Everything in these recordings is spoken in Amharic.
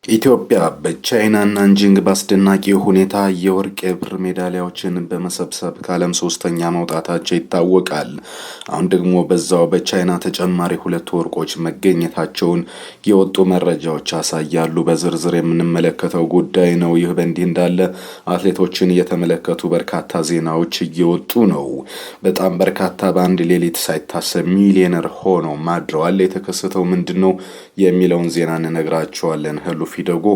ኢትዮጵያ በቻይና ናንጂንግ በአስደናቂ ሁኔታ የወርቅ የብር ሜዳሊያዎችን በመሰብሰብ ከዓለም ሶስተኛ መውጣታቸው ይታወቃል። አሁን ደግሞ በዛው በቻይና ተጨማሪ 2 ወርቆች መገኘታቸውን የወጡ መረጃዎች ያሳያሉ። በዝርዝር የምንመለከተው ጉዳይ ነው። ይህ በእንዲህ እንዳለ አትሌቶችን የተመለከቱ በርካታ ዜናዎች እየወጡ ነው። በጣም በርካታ በአንድ ሌሊት ሳይታሰብ ሚሊዮነር ሆነው ማድረዋል። የተከሰተው ምንድን ነው የሚለውን ዜና እንነግራቸዋለን። ፊደጎ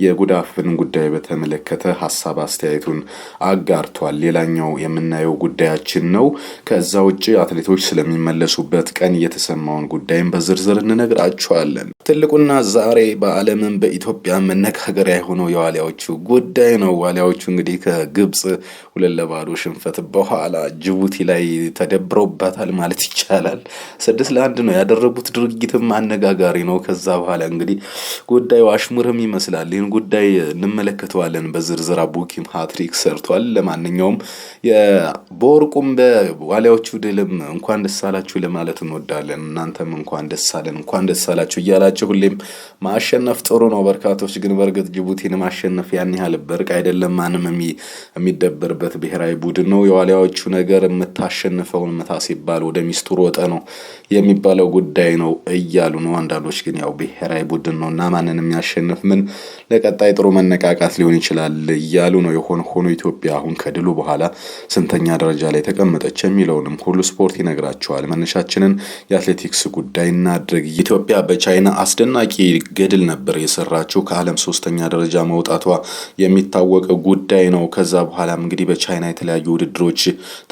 የጉዳፍን ጉዳይ በተመለከተ ሀሳብ አስተያየቱን አጋርቷል። ሌላኛው የምናየው ጉዳያችን ነው። ከዛ ውጪ አትሌቶች ስለሚመለሱበት ቀን የተሰማውን ጉዳይም በዝርዝር እንነግራቸዋለን። ትልቁና ዛሬ በዓለምም በኢትዮጵያ መነጋገሪያ የሆነው የዋሊያዎቹ ጉዳይ ነው። ዋሊያዎቹ እንግዲህ ከግብጽ 2-0 ሽንፈት በኋላ ጅቡቲ ላይ ተደብረውባታል ማለት ይቻላል። 6-1 ነው ያደረጉት። ድርጊትም አነጋጋሪ ነው። ከዛ በኋላ እንግዲህ ጉዳዩ አሽሙርም ይመስላል። ይህን ጉዳይ እንመለከተዋለን በዝርዝር። አቡኪም ሃትሪክ ሰርቷል። ለማንኛውም በወርቁም በዋሊያዎቹ ድልም እንኳን ደስ አላችሁ ለማለት እንወዳለን። እናንተም እንኳን ደስ አለን እንኳን ደስ አላችሁ እያላችሁ ሁሌም ማሸነፍ ጥሩ ነው። በርካቶች ግን በእርግጥ ጅቡቲን ማሸነፍ ያን ያህል በርቅ አይደለም። ማንም የሚደበርበት ብሔራዊ ቡድን ነው። የዋሊያዎቹ ነገር የምታሸንፈውን መታ ሲባል ወደ ሚስቱ ሮጠ ነው የሚባለው ጉዳይ ነው እያሉ ነው። አንዳንዶች ግን ያው ብሔራዊ ቡድን ነው እና ማንንም የሚያሸንፍ ምን ለቀጣይ ጥሩ መነቃቃት ሊሆን ይችላል እያሉ ነው። የሆነ ሆኖ ኢትዮጵያ አሁን ከድሉ በኋላ ስንተኛ ደረጃ ላይ ተቀመጠች የሚለውንም ሁሉ ስፖርት ይነግራቸዋል። መነሻችንን የአትሌቲክስ ጉዳይ እናድርግ። ኢትዮጵያ በቻይና አስደናቂ ገድል ነበር የሰራችው። ከዓለም 3ኛ ደረጃ መውጣቷ የሚታወቅ ጉዳይ ነው። ከዛ በኋላም እንግዲህ በቻይና የተለያዩ ውድድሮች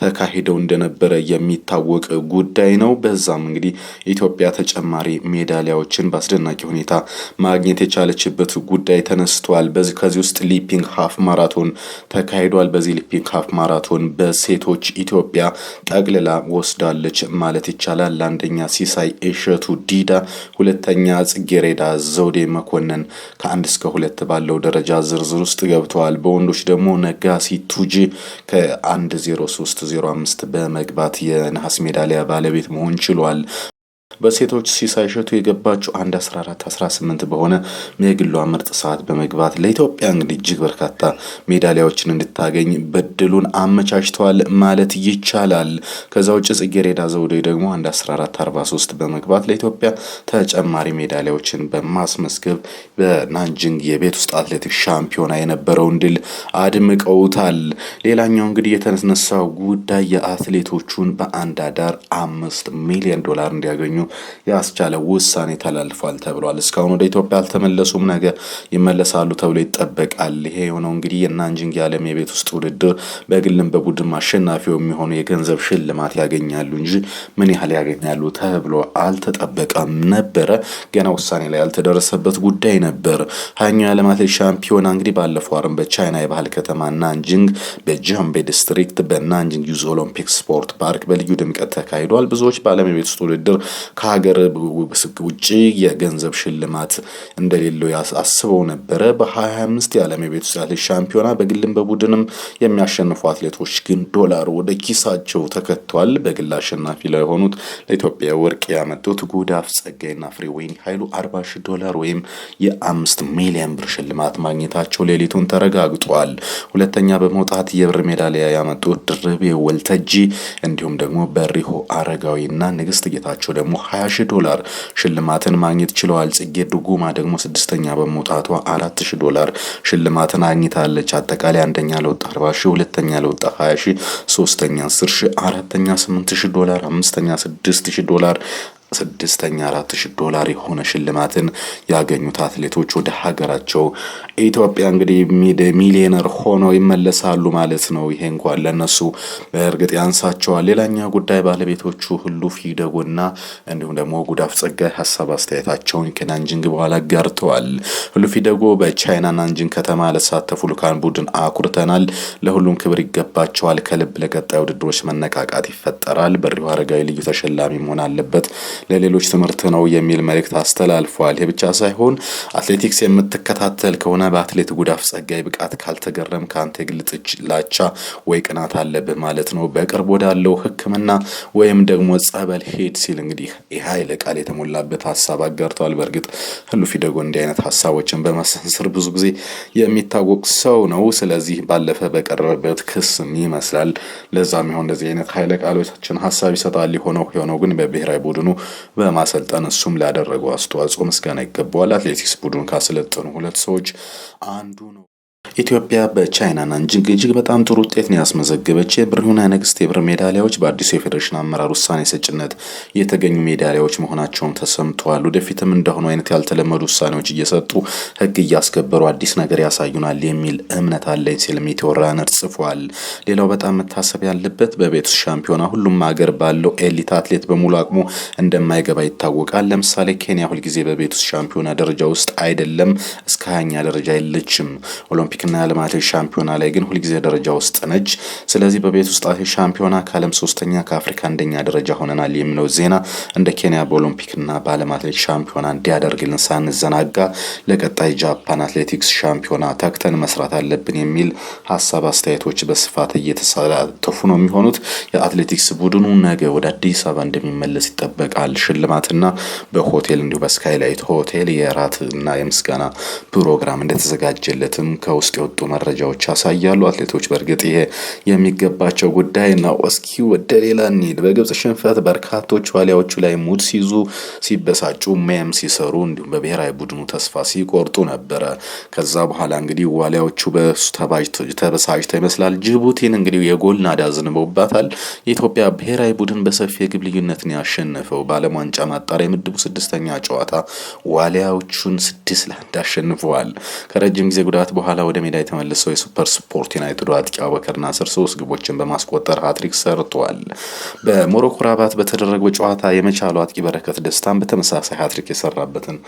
ተካሂደው እንደነበረ የሚታወቅ ጉዳይ ነው። በዛም እንግዲህ ኢትዮጵያ ተጨማሪ ሜዳሊያዎችን በአስደናቂ ሁኔታ ማግኘት የቻለችበት ጉዳይ ተነስቷል። ከዚህ ውስጥ ሊፒንግ ሃፍ ማራቶን ተካሂዷል። በዚህ ሊፒንግ ሃፍ ማራቶን በሴቶች ኢትዮጵያ ጠቅልላ ወስዳለች ማለት ይቻላል። ለአንደኛ ሲሳይ እሸቱ ዲዳ፣ ሁለተኛ ጽጌሬዳ ዘውዴ መኮንን ከ1 እስከ 2 ባለው ደረጃ ዝርዝር ውስጥ ገብተዋል። በወንዶች ደግሞ ነጋሲ ቱጂ ከ1:03:05 በመግባት የነሐስ ሜዳሊያ ባለቤት መሆን ችሏል። በሴቶች ሲሳይ እሸቱ የገባችው 1:14:18 በሆነ የግሏ ምርጥ ሰዓት በመግባት ለኢትዮጵያ እንግዲህ እጅግ በርካታ ሜዳሊያዎችን እንድታገኝ በድሉን አመቻችተዋል ማለት ይቻላል። ከዛ ውጭ ጽጌሬዳ ዘውዴ ደግሞ 1:14:43 በመግባት ለኢትዮጵያ ተጨማሪ ሜዳሊያዎችን በማስመዝገብ በናንጂንግ የቤት ውስጥ አትሌቲክስ ሻምፒዮና የነበረውን ድል አድምቀውታል። ሌላኛው እንግዲህ የተነሳው ጉዳይ የአትሌቶቹን በአንድ አዳር $5 ሚሊዮን እንዲያገኙ ያስቻለ ውሳኔ ተላልፏል ተብሏል። እስካሁን ወደ ኢትዮጵያ አልተመለሱም። ነገ ይመለሳሉ ተብሎ ይጠበቃል። ይሄ የሆነው እንግዲህ የናንጂንግ የዓለም የቤት ውስጥ ውድድር በግልም በቡድን አሸናፊው የሚሆኑ የገንዘብ ሽልማት ያገኛሉ እንጂ ምን ያህል ያገኛሉ ተብሎ አልተጠበቀም ነበረ። ገና ውሳኔ ላይ ያልተደረሰበት ጉዳይ ነበር። 20ኛው የዓለም አትሌቲክስ ሻምፒዮና እንግዲህ ባለፈው ዓመት በቻይና የባህል ከተማ ናንጂንግ በጃምቤ ዲስትሪክት በናንጂንግ ዩዝ ኦሎምፒክ ስፖርት ፓርክ በልዩ ድምቀት ተካሂዷል። ብዙዎች በዓለም የቤት ውስጥ ውድድር ከሀገር ውጪ የገንዘብ ሽልማት እንደሌለው አስበው ነበረ። በ2025 የዓለም የቤት ውስጥ አትሌቲክስ ሻምፒዮና በግልም በቡድንም የሚያሸንፉ አትሌቶች ግን $፣ ወደ ኪሳቸው ተከቷል። በግል አሸናፊ ላይ የሆኑት ለኢትዮጵያ ወርቅ ያመጡት ጉዳፍ ጸጋይና ፍሬወይኒ ኃይሉ $40,000 ወይም የ5 ሚሊዮን ብር ሽልማት ማግኘታቸው ሌሊቱን ተረጋግጧል። ሁለተኛ በመውጣት የብር ሜዳሊያ ያመጡት ድርቤ ወልተጂ እንዲሁም ደግሞ በሪሆ አረጋዊና ንግስት ጌታቸው ደግሞ $20,000 ሽልማትን ማግኘት ችለዋል። ጽጌ ድጉማ ደግሞ 6ኛ በመውጣቷ $4,000 ሽልማትን አግኝታለች። አጠቃላይ አንደኛ ለወጣ $40,000፣ ሁለተኛ ለወጣ $20,000፣ ሶስተኛ $10,000፣ አራተኛ $8,000፣ አምስተኛ $6,000፣ ስድስተኛ $4,000 የሆነ ሽልማትን ያገኙት አትሌቶች ወደ ሀገራቸው ኢትዮጵያ እንግዲህ ሚሊዮነር ሆነው ይመለሳሉ ማለት ነው። ይሄ እንኳን ለነሱ በእርግጥ ያንሳቸዋል። ሌላኛ ጉዳይ ባለቤቶቹ ሁሉ ፊደጎና እንዲሁም ደግሞ ጉዳፍ ጸጋይ ሀሳብ አስተያየታቸውን ከናንጂንግ በኋላ ጋርተዋል። ሁሉ ፊደጎ በቻይና ናንጂንግ ከተማ ለተሳተፉ ልኡካን ቡድን አኩርተናል። ለሁሉም ክብር ይገባቸዋል። ከልብ ለቀጣይ ውድድሮች መነቃቃት ይፈጠራል። በሪሁ አረጋዊ ልዩ ተሸላሚ መሆን አለበት ለሌሎች ትምህርት ነው የሚል መልእክት አስተላልፏል። ይህ ብቻ ሳይሆን አትሌቲክስ የምትከታተል ከሆነ በአትሌት ጉዳፍ ጸጋይ ብቃት ካልተገረም ከአንተ የግል ጥላቻ ወይ ቅናት አለብህ ማለት ነው። በቅርብ ወዳለው ሕክምና ወይም ደግሞ ጸበል ሄድ ሲል እንግዲህ የኃይለ ቃል የተሞላበት ሀሳብ አጋርተዋል። በእርግጥ ህሉፊ ደጎ እንዲህ አይነት ሀሳቦችን በመሰንዘር ብዙ ጊዜ የሚታወቅ ሰው ነው። ስለዚህ ባለፈ በቀረበበት ክስም ይመስላል ለዛም ይሆን እንደዚህ አይነት ኃይለ ቃሎችን ሀሳብ ይሰጣል። የሆነው ግን በብሔራዊ ቡድኑ በማሰልጠን እሱም ላደረገው አስተዋጽኦ ምስጋና ይገባዋል። አትሌቲክስ ቡድኑን ካሰለጠኑ ሁለት ሰዎች አንዱ ነው። ኢትዮጵያ በቻይና ናንጂንግ እጅግ በጣም ጥሩ ውጤት ነው ያስመዘገበች። የብር ሆነ ንግስት የብር ሜዳሊያዎች በአዲሱ የፌዴሬሽን አመራር ውሳኔ ሰጭነት የተገኙ ሜዳሊያዎች መሆናቸውን ተሰምተዋል። ወደፊትም እንደሆኑ አይነት ያልተለመዱ ውሳኔዎች እየሰጡ ህግ እያስከበሩ አዲስ ነገር ያሳዩናል የሚል እምነት አለኝ ሲል ሜቴዎራነር ጽፏል። ሌላው በጣም መታሰብ ያለበት በቤት ውስጥ ሻምፒዮና ሁሉም ሀገር ባለው ኤሊት አትሌት በሙሉ አቅሙ እንደማይገባ ይታወቃል። ለምሳሌ ኬንያ ሁልጊዜ በቤት ውስጥ ሻምፒዮና ደረጃ ውስጥ አይደለም፣ እስከ 20ኛ ደረጃ የለችም። ኦሎምፒክ እና የዓለም አትሌቲክስ ሻምፒዮና ላይ ግን ሁልጊዜ ደረጃ ውስጥ ነች። ስለዚህ በቤት ውስጥ አትሌቲክስ ሻምፒዮና ከዓለም 3ኛ ከአፍሪካ 1ኛ ደረጃ ሆነናል የሚለው ዜና እንደ ኬንያ በኦሎምፒክና በዓለም አትሌቲክስ ሻምፒዮና እንዲያደርግልን ሳንዘናጋ ለቀጣይ ጃፓን አትሌቲክስ ሻምፒዮና ተክተን መስራት አለብን የሚል ሀሳብ አስተያየቶች በስፋት እየተሳተፉ ነው የሚሆኑት። የአትሌቲክስ ቡድኑ ነገ ወደ አዲስ አበባ እንደሚመለስ ይጠበቃል። ሽልማትና በሆቴል እንዲሁ በስካይላይት ሆቴል የራትና የምስጋና ፕሮግራም እንደተዘጋጀለትም ከውስጥ የወጡ መረጃዎች ያሳያሉ። አትሌቶች በእርግጥ ይሄ የሚገባቸው ጉዳይ ነው። እስኪ ወደ ሌላ እንሂድ። በግብጽ ሽንፈት በርካቶች ዋሊያዎቹ ላይ ሙድ ሲይዙ፣ ሲበሳጩ፣ ሜም ሲሰሩ እንዲሁም በብሔራዊ ቡድኑ ተስፋ ሲቆርጡ ነበረ። ከዛ በኋላ እንግዲህ ዋሊያዎቹ ተበሳጭተው ይመስላል ጅቡቲን እንግዲህ የጎል ናዳ አዝንበውባታል። የኢትዮጵያ ብሔራዊ ቡድን በሰፊ የግብ ልዩነት ነው ያሸነፈው። በዓለም ዋንጫ ማጣሪያ ምድቡ 6ኛ ጨዋታ ዋሊያዎቹን 6-1 አሸንፈዋል። ከረጅም ጊዜ ጉዳት በኋላ ወደ ሜዳ የተመለሰው የሱፐር ስፖርት ዩናይትድ አጥቂ አቡበከር ናስር 3 ግቦችን በማስቆጠር ሃትሪክ ሰርቷል። በሞሮኮ ራባት በተደረገው ጨዋታ የመቻሉ አጥቂ በረከት ደስታን በተመሳሳይ ሃትሪክ የሰራበትን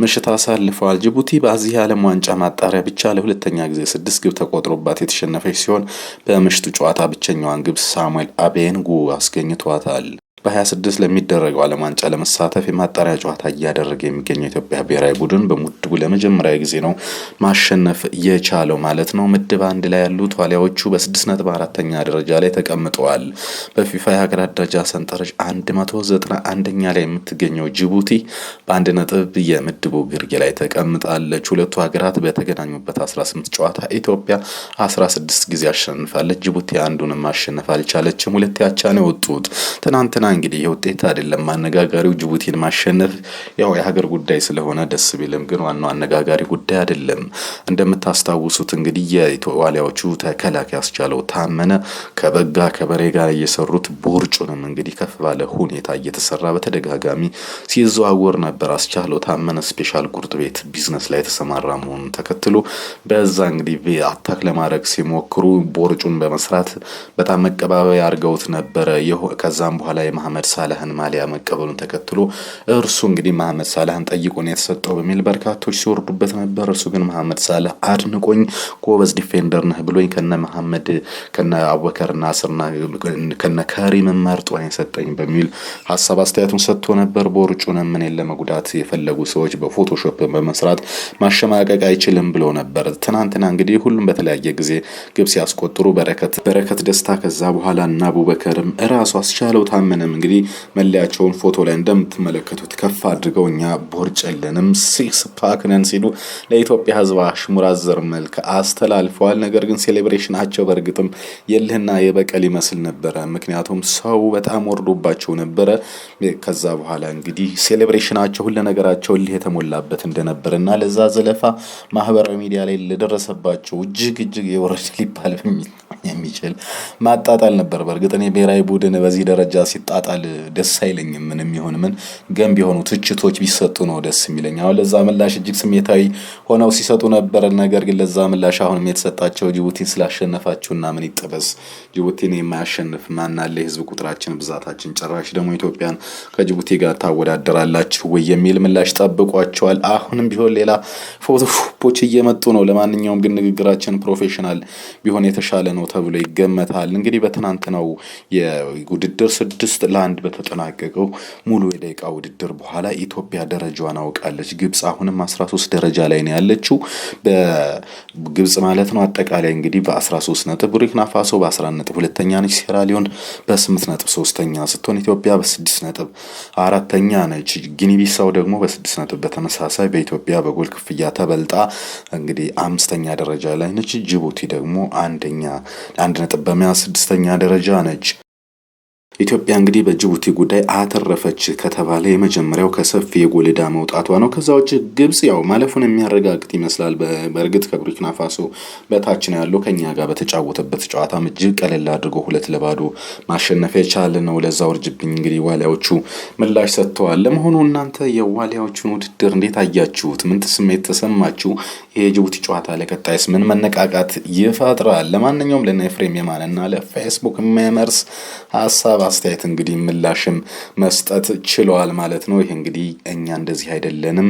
ምሽት አሳልፈዋል። ጅቡቲ በዚህ የዓለም ዋንጫ ማጣሪያ ብቻ ለሁለተኛ ጊዜ 6 ግብ ተቆጥሮባት የተሸነፈች ሲሆን በምሽቱ ጨዋታ ብቸኛዋን ግብ ሳሙኤል አቤንጉ አስገኝቷታል። በ26 ለሚደረገው ዓለም ዋንጫ ለመሳተፍ የማጣሪያ ጨዋታ እያደረገ የሚገኘው የኢትዮጵያ ብሔራዊ ቡድን በምድቡ ለመጀመሪያ ጊዜ ነው ማሸነፍ የቻለው ማለት ነው። ምድብ 1 ላይ ያሉት ዋሊያዎቹ በ6.4ኛ ደረጃ ላይ ተቀምጠዋል። በፊፋ የሀገራት ደረጃ ሰንጠረዥ 191ኛ ላይ የምትገኘው ጅቡቲ በ1 ነጥብ የምድቡ ግርጌ ላይ ተቀምጣለች። ሁለቱ ሀገራት በተገናኙበት 18 ጨዋታ ኢትዮጵያ 16 ጊዜ አሸንፋለች። ጅቡቲ አንዱንም ማሸነፍ አልቻለችም። ሁለት ያቻ ነው የወጡት። ትናንትና እንግዲህ የውጤት አይደለም አነጋጋሪው ጅቡቲን ማሸነፍ ያው የሀገር ጉዳይ ስለሆነ ደስ ቢልም ግን ዋናው አነጋጋሪ ጉዳይ አይደለም። እንደምታስታውሱት እንግዲህ የዋሊያዎቹ ተከላካይ አስቻለው ታመነ ከበጋ ከበሬ ጋር እየሰሩት ቦርጩንም እንግዲህ ከፍ ባለ ሁኔታ እየተሰራ በተደጋጋሚ ሲዘዋወር ነበር። አስቻለው ታመነ ስፔሻል ቁርጥ ቤት ቢዝነስ ላይ የተሰማራ መሆኑን ተከትሎ በዛ እንግዲህ አታክ ለማድረግ ሲሞክሩ ቦርጩን በመስራት በጣም መቀባበያ አድርገውት ነበረ። ከዛም በኋላ መሐመድ ሳላህን ማሊያ መቀበሉን ተከትሎ እርሱ እንግዲህ መሐመድ ሳላህን ጠይቆ ነው የተሰጠው በሚል በርካቶች ሲወርዱበት ነበር። እርሱ ግን መሐመድ ሳላህ አድንቆኝ ጎበዝ ዲፌንደር ነህ ብሎኝ ከነ መሐመድ ከነ አቡበከር ናስርና ከነ ከሪም መርጦ ነው የሰጠኝ በሚል ሐሳብ አስተያየቱን ሰጥቶ ነበር። ቦርጩን ምን ለመጉዳት የፈለጉ ሰዎች በፎቶሾፕ በመስራት ማሸማቀቅ አይችልም ብሎ ነበር። ትናንትና እንግዲህ ሁሉም በተለያየ ጊዜ ግብ ሲያስቆጥሩ በረከት ደስታ ከዛ በኋላ እና አቡበከርም እራሱ አስቻለው ታመነም እንግዲህ መለያቸውን ፎቶ ላይ እንደምትመለከቱት ከፍ አድርገው እኛ ቦርጭ የለንም 6 ፓክ ነን ሲሉ ለኢትዮጵያ ሕዝብ አሽሙር አዘር መልክ አስተላልፈዋል። ነገር ግን ሴሌብሬሽናቸው በእርግጥም የልህና የበቀል ይመስል ነበረ። ምክንያቱም ሰው በጣም ወርዶባቸው ነበረ። ከዛ በኋላ እንግዲህ ሴሌብሬሽናቸው ሁሉ ነገራቸው ልህ የተሞላበት እንደነበርና ለዛ ዘለፋ ማህበራዊ ሚዲያ ላይ ለደረሰባቸው እጅግ የወረደ ሊባል የሚችል ማጣጣል ነበር። በእርግጥ እኔ ብሔራዊ ቡድን በዚህ ደረጃ ሲጣጣል ደስ አይለኝም። ምንም ይሁን ምን ገንቢ የሆኑ ትችቶች ቢሰጡ ነው ደስ የሚለኝ። አሁን ለዛ ምላሽ እጅግ ስሜታዊ ሆነው ሲሰጡ ነበር። ነገር ግን ለዛ ምላሽ አሁንም የተሰጣቸው ጅቡቲን ስላሸነፋችሁና ምን ይጠበስ ጅቡቲን የማያሸንፍ ማን አለ? የህዝብ ቁጥራችን ብዛታችን ጭራሽ ደግሞ ኢትዮጵያን ከጅቡቲ ጋር ታወዳደራላችሁ ወይ የሚል ምላሽ ጠብቋቸዋል። አሁንም ቢሆን ሌላ ግሩፖች እየመጡ ነው። ለማንኛውም ግን ንግግራችን ፕሮፌሽናል ቢሆን የተሻለ ነው ተብሎ ይገመታል። እንግዲህ በትናንትናው የውድድር 6-1 በተጠናቀቀው ሙሉ የደቂቃ ውድድር በኋላ ኢትዮጵያ ደረጃዋን አውቃለች። ግብጽ አሁንም 13 ደረጃ ላይ ነው ያለችው በግብጽ ማለት ነው። አጠቃላይ እንግዲህ በ13 ነጥብ፣ ቡርኪና ፋሶ በ11 ነጥብ ሁለተኛ ነች። ሴራሊዮን በ8 ነጥብ ሶስተኛ ስትሆን ኢትዮጵያ በ6 ነጥብ አራተኛ ነች። ጊኒቢሳው ደግሞ በ6 ነጥብ በተመሳሳይ በኢትዮጵያ በጎል ክፍያ ተበልጣ እንግዲህ 5ኛ ደረጃ ላይ ነች። ጅቡቲ ደግሞ አንድ ነጥብ በመያዝ 6ኛ ደረጃ ነች። ኢትዮጵያ እንግዲህ በጅቡቲ ጉዳይ አተረፈች ከተባለ የመጀመሪያው ከሰፊ የጎል ዕዳ መውጣቷ ነው። ከዛ ውጭ ግብጽ ያው ማለፉን የሚያረጋግጥ ይመስላል። በእርግጥ ከቡርኪና ፋሶ በታች ነው ያለው። ከኛ ጋር በተጫወተበት ጨዋታም እጅግ ቀለል አድርጎ 2-0 ማሸነፍ የቻለ ነው። ለዛ ውርጅብኝ እንግዲህ ዋሊያዎቹ ምላሽ ሰጥተዋል። ለመሆኑ እናንተ የዋሊያዎቹን ውድድር እንዴት አያችሁት? ምን ስሜት ተሰማችሁ? የጅቡቲ ጨዋታ ለቀጣይስ ምን መነቃቃት ይፈጥራል? ለማንኛውም ለነ ኤፍሬም የማነና ለፌስቡክ ሜመርስ ሀሳብ አስተያየት እንግዲህ ምላሽም መስጠት ችለዋል ማለት ነው። ይሄ እንግዲህ እኛ እንደዚህ አይደለንም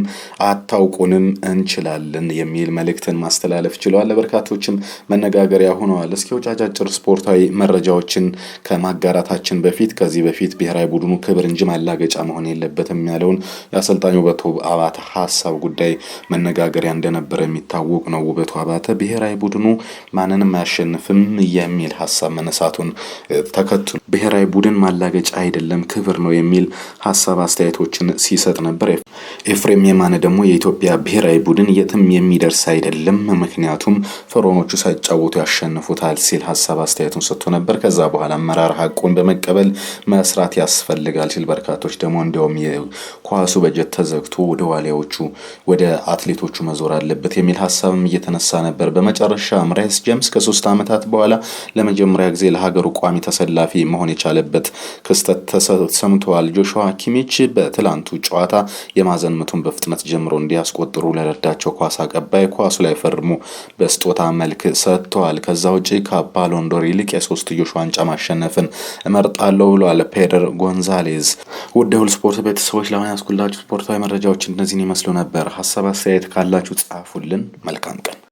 አታውቁንም እንችላለን የሚል መልእክትን ማስተላለፍ ችለዋል። ለበርካቶችም መነጋገሪያ ሆነዋል። እስኪ አጫጭር ስፖርታዊ መረጃዎችን ከማጋራታችን በፊት ከዚህ በፊት ብሔራዊ ቡድኑ ክብር እንጂ ማላገጫ መሆን የለበትም ያለውን የአሰልጣኝ ውበቱ አባተ ሀሳብ ጉዳይ መነጋገሪያ እንደነበረ የሚታወቅ ነው። ውበቱ አባተ ብሔራዊ ቡድኑ ማንንም አያሸንፍም የሚል ሀሳብ መነሳቱን ተከትሎ ብሔራዊ ቡድን ማላገጫ አይደለም ክብር ነው የሚል ሀሳብ አስተያየቶችን ሲሰጥ ነበር። ኤፍሬም የማነ ደግሞ የኢትዮጵያ ብሔራዊ ቡድን የትም የሚደርስ አይደለም፣ ምክንያቱም ፈሮኖቹ ሳይጫወቱ ያሸንፉታል ሲል ሀሳብ አስተያየቱን ሰጥቶ ነበር። ከዛ በኋላ አመራር ሀቁን በመቀበል መስራት ያስፈልጋል ሲል፣ በርካቶች ደግሞ እንዲያውም የኳሱ በጀት ተዘግቶ ወደ ዋሊያዎቹ ወደ አትሌቶቹ መዞር አለበት የሚል ሀሳብም እየተነሳ ነበር። በመጨረሻም ራይስ ጄምስ ከ3 ዓመታት በኋላ ለመጀመሪያ ጊዜ ለሀገሩ ቋሚ ተሰላፊ መሆን የቻለበት ክስተት ተሰምተዋል። ጆሹዋ ኪሚች በትላንቱ ጨዋታ የማዕዘን ምቱን በፍጥነት ጀምሮ እንዲያስቆጥሩ ለረዳቸው ኳስ አቀባይ ኳሱ ላይ ፈርሞ በስጦታ መልክ ሰጥተዋል። ከዛ ውጪ ከባሎን ዶር ይልቅ የ3ዮሽ ዋንጫ ማሸነፍን እመርጣለሁ ብሏል ፔደር ጎንዛሌዝ። ውድ የሁሉ ስፖርት ቤተሰቦች ለአሁን ያስኩላችሁ ስፖርታዊ መረጃዎች እነዚህን ይመስሉ ነበር። ሀሳብ አስተያየት ካላችሁ ጻፉልን። መልካም ቀን።